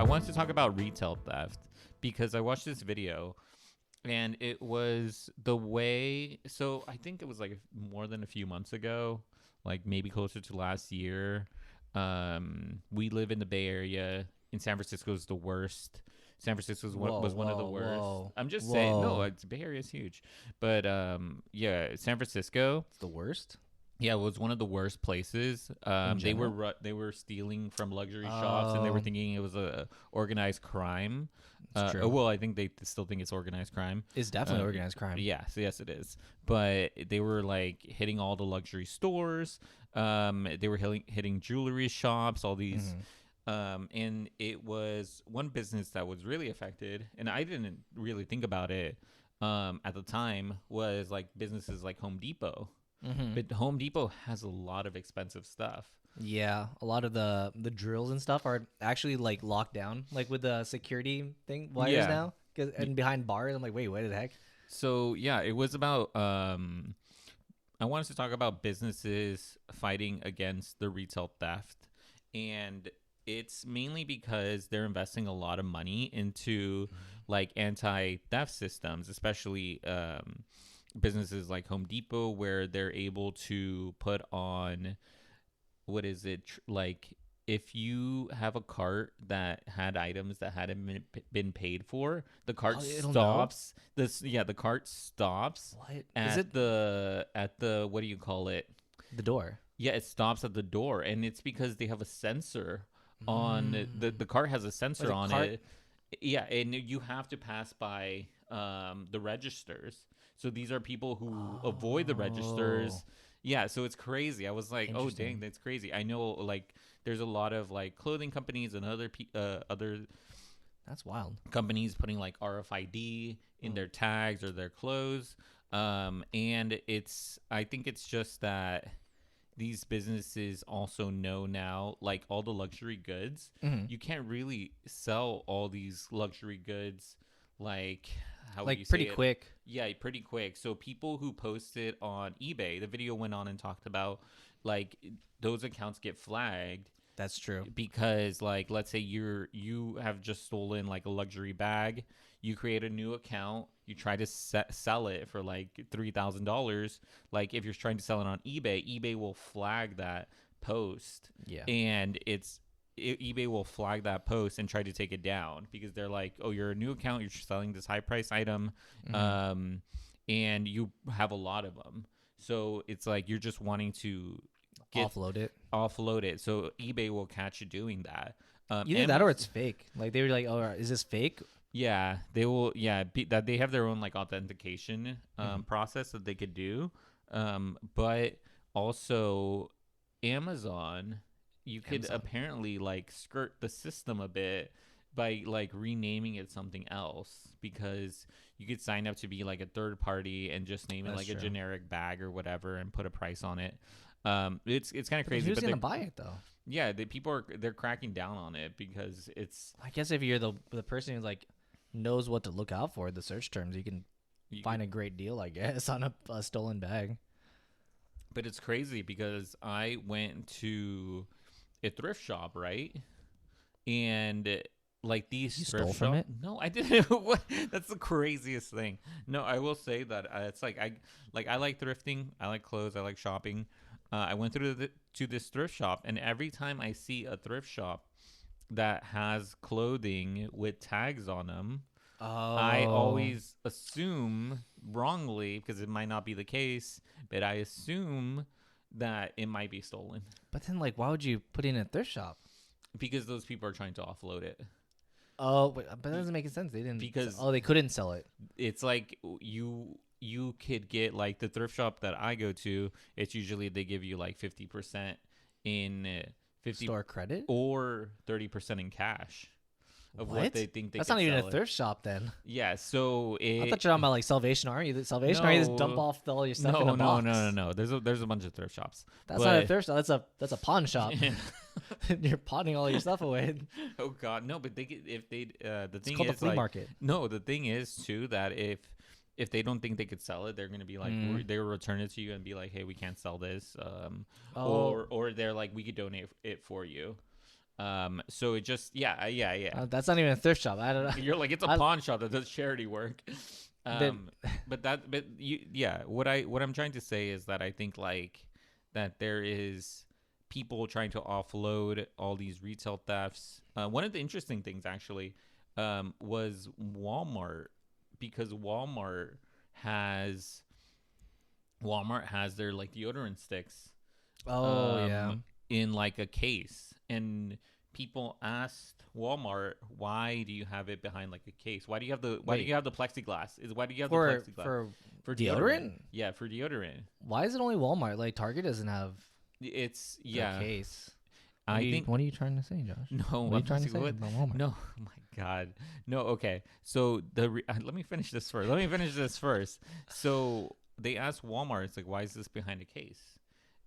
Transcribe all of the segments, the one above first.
wanted to talk about retail theft because I watched this video and it was the way. So I think it was like more than a few months ago, like maybe closer to last year. We live in the Bay Area. In San Francisco is the worst. San Francisco was one of the worst. I'm just saying, no, it's Bay Area is huge, but yeah, San Francisco. It's the worst. Yeah, it was one of the worst places. They were stealing from luxury shops, and they were thinking it was a organized crime. It's true. Well, I think they still think it's organized crime. It's definitely organized crime. Yes, it is. But they were like hitting all the luxury stores. They were hitting jewelry shops, all these. And it was one business that was really affected, and I didn't really think about it at the time, was like businesses like Home Depot. But Home Depot has a lot of expensive stuff. Yeah, a lot of the drills and stuff are actually like locked down, like with the security thing wires now, and behind bars. I'm like, wait, what the heck? So yeah, it was about. I wanted to talk about businesses fighting against the retail theft, and it's mainly because they're investing a lot of money into like anti-theft systems, especially businesses like Home Depot, where they're able to put on, what is it, like if you have a cart that had items that hadn't been paid for, the cart stops. The cart stops. What is it? At the what do you call it? The door. Yeah, it stops at the door, and it's because they have a sensor on the cart has a sensor on it. Yeah, and you have to pass by the registers. So these are people who avoid the registers. Yeah, so it's crazy. I was like, oh dang, that's crazy. I know, like, there's a lot of like clothing companies and other that's wild companies putting like RFID in their tags or their clothes. And I think it's just that these businesses also know now, like all the luxury goods, you can't really sell all these luxury goods like pretty quick. Yeah, pretty quick. So people who posted on eBay, the video went on and talked about like those accounts get flagged. That's true. Because like, let's say you have just stolen like a luxury bag, you create a new account, you try to sell it for like $3,000. Like if you're trying to sell it on eBay will flag that post. Yeah. And eBay will flag that post and try to take it down because they're like, oh, you're a new account, you're selling this high price item, and you have a lot of them. So it's like you're just wanting to offload it. So eBay will catch you doing that. Either that or it's fake. Like they were like, oh, is this fake? Yeah, they will. Yeah, that they have their own like authentication process that they could do. But also Amazon, you could apparently like skirt the system a bit by like renaming it something else, because you could sign up to be like a third party and just name it like a generic bag or whatever and put a price on it. It's kind of crazy. Who's gonna buy it though? Yeah, they're cracking down on it because it's. I guess if you're the person who's like knows what to look out for, the search terms, you can find a great deal, I guess, on a stolen bag. But it's crazy because I went to a thrift shop, right? And like these stole from it? No, I didn't. That's the craziest thing. No, I will say that it's like I like thrifting. I like clothes. I like shopping. I went to this thrift shop, and every time I see a thrift shop that has clothing with tags on them, I always assume wrongly, because it might not be the case, but I assume that it might be stolen. But then, like, why would you put it in a thrift shop? Because those people are trying to offload it. Oh, but that doesn't make sense. They didn't. Because they couldn't sell it. It's like you could get like the thrift shop that I go to. It's usually they give you like 50% in 50 store credit or 30% in cash of what they think they. That's not even a thrift shop then. Yeah, so I thought you're talking about like Salvation Army. Salvation Army just dump off all your stuff in a box. No. There's a bunch of thrift shops. That's not a thrift shop. That's a pawn shop. You're pawning all your stuff away. Oh God, no! But the thing it's called is the flea market. No, the thing is too that if they don't think they could sell it, they're gonna be like they will return it to you and be like, hey, we can't sell this, or they're like, we could donate it for you. So it just yeah. That's not even a thrift shop. I don't know. You're like, it's a I, pawn shop that does charity work. then Um, but you, yeah, what I'm trying to say is that I think like that there is people trying to offload all these retail thefts. One of the interesting things actually was Walmart, because has Walmart has their like deodorant sticks oh yeah. um, in like a case, and people asked Walmart, "Why do you have it behind like a case? Why do Wait, you have the plexiglass? Is why do you have the for plexiglass for for deodorant? deodorant? Yeah, for deodorant. Why is it only Walmart? Like Target doesn't have It's a yeah. case. I think What are you trying to say, Josh? no. What are you I'm trying not to say what. about Walmart? No, oh my God, no. Okay, so let me finish this first. Let me finish this first. So they asked Walmart, it's like, why is this behind a case?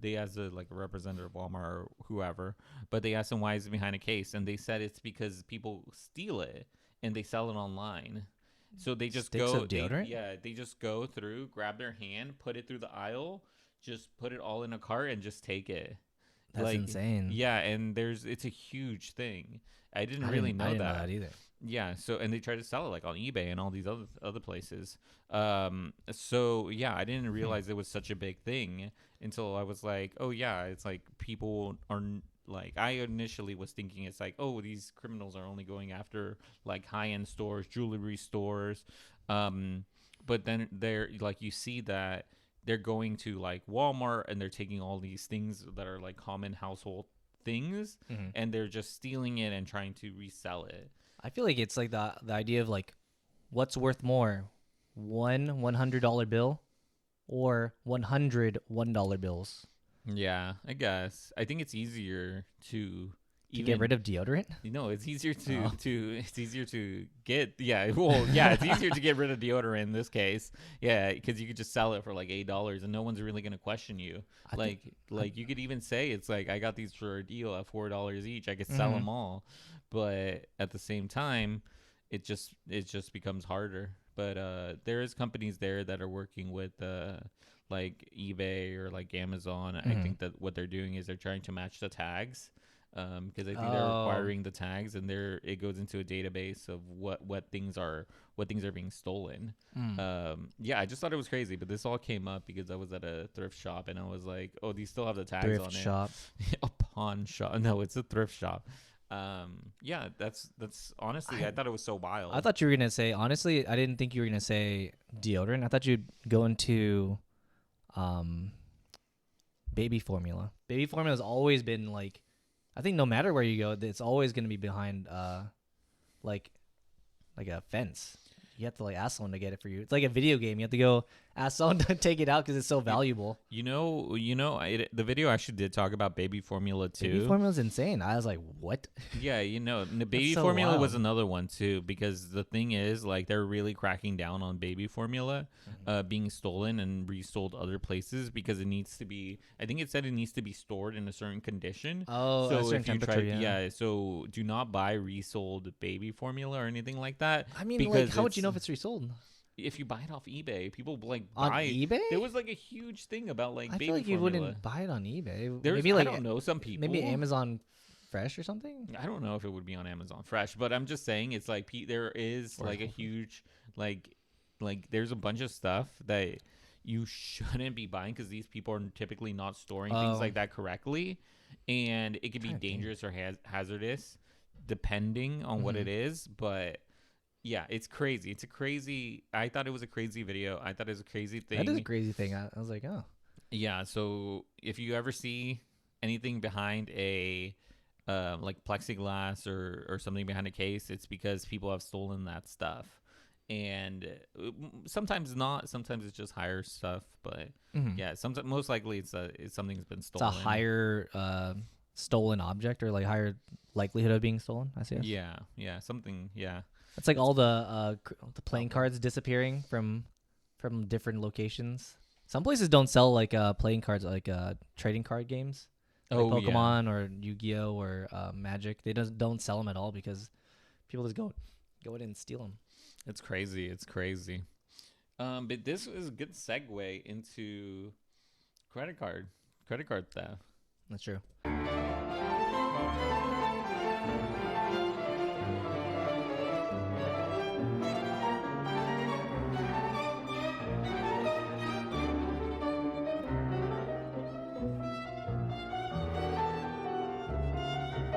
They asked like a representative of Walmart or whoever, but they asked them why is it behind a case, and they said it's because people steal it and they sell it online. So they just Sticks go, of deodorant? they just go through, grab their hand, put it through the aisle, just put it all in a cart and just take it. That's Like, insane. yeah, and it's a huge thing. I didn't I really didn't I know didn't know that. that either. Yeah, so and they try to sell it like on eBay and all these other places. So yeah, I didn't Hmm. realize it was such a big thing until I was like, oh yeah, it's like people are like, I initially was thinking it's like, oh, these criminals are only going after like high-end stores, jewelry stores. Um, but then they're like, you see that they're going to like Walmart and they're taking all these things that are like common household things, Hmm. and they're just stealing it and trying to resell it. I feel like it's like the idea of like what's worth more, $100 bill or $101 bills Yeah, I guess. I think it's easier to to get even rid of deodorant. it's easier Oh, it's easier to get, yeah, well, yeah, it's easier to get rid of deodorant in this case. Yeah, because you could just sell it for like $8 and no one's really gonna question you. I think. Like you could even say it's like, I got these for a deal at $4 each. I could sell Mm-hmm. them all, but at the same time, it just becomes harder. But there is companies there that are working with like eBay or like Amazon. I Mm-hmm. think that what they're doing is they're trying to match the tags, because I think they're Oh, acquiring the tags, and it goes into a database of what things are being stolen. mm. Yeah, I just thought it was crazy, but this all came up because I was at a thrift shop and I was like, oh, these still have the tags Thrift on it. shop. A pawn shop? No, it's a thrift shop. Yeah, that's honestly, I I thought it was so I wild. thought you were gonna say, honestly, I didn't think you were gonna say deodorant. I thought you'd go into um baby formula. Baby formula has always been like, I think no matter where you go, it's always gonna be behind like like a fence. You have to like ask someone to get it for you. It's like a video game. You have to go ask someone to take it out because it's so You, valuable. the video actually did talk about baby formula Baby too. formula is insane. I was like, what? Yeah, the That's baby so formula was wild. another one too, because the thing is, like, they're really cracking down on baby formula Mhm. being stolen and resold other places, because it needs to be, I think it said it needs to be stored in a certain condition. Oh, a So certain if you temperature, try, yeah. yeah, so do not buy resold baby formula or anything like that, I mean, like, because how would you it's, know if it's resold if you buy it off eBay, people like on buy. eBay? There was like a huge thing about like I feel baby like you formula. wouldn't buy it on eBay. There's, Maybe I like don't know, some maybe people. Amazon Fresh or something. I don't know if it would be on Amazon Fresh, but I'm just saying it's like there is Or like a huge like there's a bunch of stuff that you shouldn't be buying, because these people are typically not storing things oh, like that correctly, and it could be trying to think. dangerous or hazardous depending on what Mm-hmm. it is. But yeah, it's crazy. It's a crazy. I thought it was a crazy video. I thought it was a crazy That is a thing. crazy thing. I was like, oh, Yeah. So if you ever see anything behind a like plexiglass or something behind a case, it's because people have stolen that stuff. And sometimes not. Sometimes it's just higher stuff. But mm-hmm. yeah, sometimes most likely it's something's been It's a stolen. higher stolen object or like higher likelihood of being stolen. I see. Yeah, yeah, something. Yeah, It's like it's all the playing okay. cards disappearing from different locations. Some places don't sell like playing cards like trading card games like Oh yeah, Pokemon or Yu-Gi-Oh or Magic. They don't sell them at all because people just go in and steal them. it's crazy. It's crazy. But this is a good segue into credit card theft. That's true.